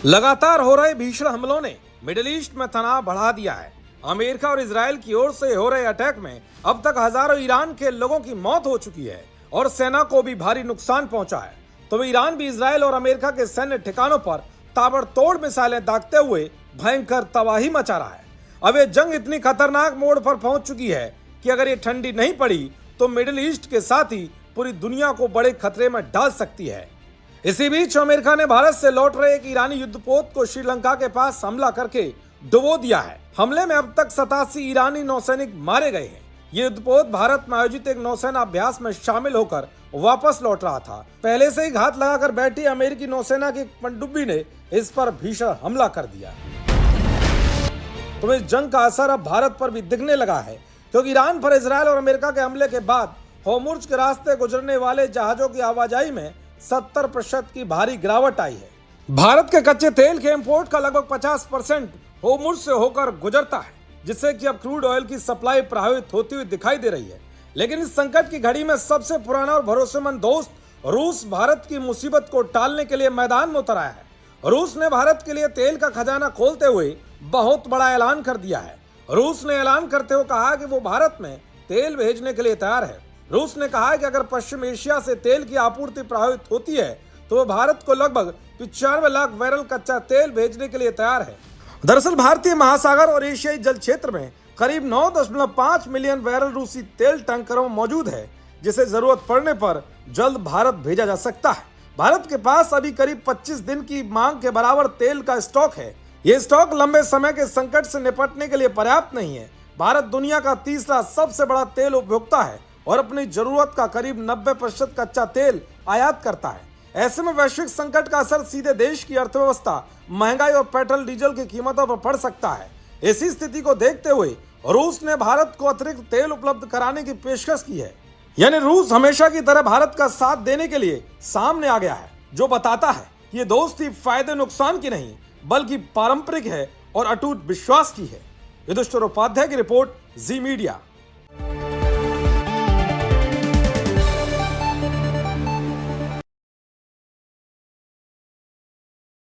लगातार हो रहे भीषण हमलों ने मिडिल ईस्ट में तनाव बढ़ा दिया है। अमेरिका और इजराइल की ओर से हो रहे अटैक में अब तक हजारों ईरान के लोगों की मौत हो चुकी है और सेना को भी भारी नुकसान पहुंचा है। तो ईरान भी इजराइल और अमेरिका के सैन्य ठिकानों पर ताबड़तोड़ मिसाइलें दागते हुए भयंकर तबाही मचा रहा है। अब ये जंग इतनी खतरनाक मोड़ पर पहुंच चुकी है कि अगर ये ठंडी नहीं पड़ी तो मिडिल ईस्ट के साथ ही पूरी दुनिया को बड़े खतरे में डाल सकती है। इसी बीच अमेरिका ने भारत से लौट रहे एक ईरानी युद्धपोत को श्रीलंका के पास हमला करके डुबो दिया है। हमले में अब तक 87 ईरानी नौसैनिक मारे गए हैं। ये युद्धपोत भारत में आयोजित एक नौसेना अभ्यास में शामिल होकर वापस लौट रहा था। पहले से ही घात लगाकर बैठी अमेरिकी नौसेना की पनडुब्बी ने इस पर भीषण हमला कर दिया। तो इस जंग का असर अब भारत पर भी दिखने लगा है, क्योंकि ईरान पर इजराइल और अमेरिका के हमले के बाद होर्मुज़ के रास्ते गुजरने वाले जहाजों की आवाजाही में 70% की भारी गिरावट आई है। भारत के कच्चे तेल के इंपोर्ट का लगभग 50% होर्मुज़ से होकर गुजरता है, जिससे कि अब क्रूड ऑयल की सप्लाई प्रभावित होती हुई दिखाई दे रही है। लेकिन इस संकट की घड़ी में सबसे पुराना और भरोसेमंद दोस्त रूस भारत की मुसीबत को टालने के लिए मैदान में उतर आया है। रूस ने भारत के लिए तेल का खजाना खोलते हुए बहुत बड़ा ऐलान कर दिया है। रूस ने ऐलान करते हुए कहा कि वो भारत में तेल भेजने के लिए तैयार है। रूस ने कहा है कि अगर पश्चिम एशिया से तेल की आपूर्ति प्रभावित होती है तो वो भारत को लगभग 95 लाख बैरल कच्चा तेल भेजने के लिए तैयार है। दरअसल भारतीय महासागर और एशियाई जल क्षेत्र में करीब 9.5 मिलियन बैरल रूसी तेल टैंकरों में मौजूद है, जिसे जरूरत पड़ने पर जल्द भारत भेजा जा सकता है। भारत के पास अभी करीब 25 दिन की मांग के बराबर तेल का स्टॉक है। ये स्टॉक लंबे समय के संकट से निपटने के लिए पर्याप्त नहीं है। भारत दुनिया का तीसरा सबसे बड़ा तेल उपभोक्ता है और अपनी जरूरत का करीब 90% कच्चा तेल आयात करता है। ऐसे में वैश्विक संकट का असर सीधे देश की अर्थव्यवस्था, महंगाई और पेट्रोल डीजल की कीमतों पर पड़ सकता है। इसी स्थिति को देखते हुए रूस ने भारत को अतिरिक्त तेल उपलब्ध कराने की पेशकश की है। यानी रूस हमेशा की तरह भारत का साथ देने के लिए सामने आ गया है, जो बताता है कि ये दोस्ती फायदे नुकसान की नहीं बल्कि पारंपरिक है और अटूट विश्वास की है। युधिष्ठिर उपाध्याय की रिपोर्ट, जी मीडिया।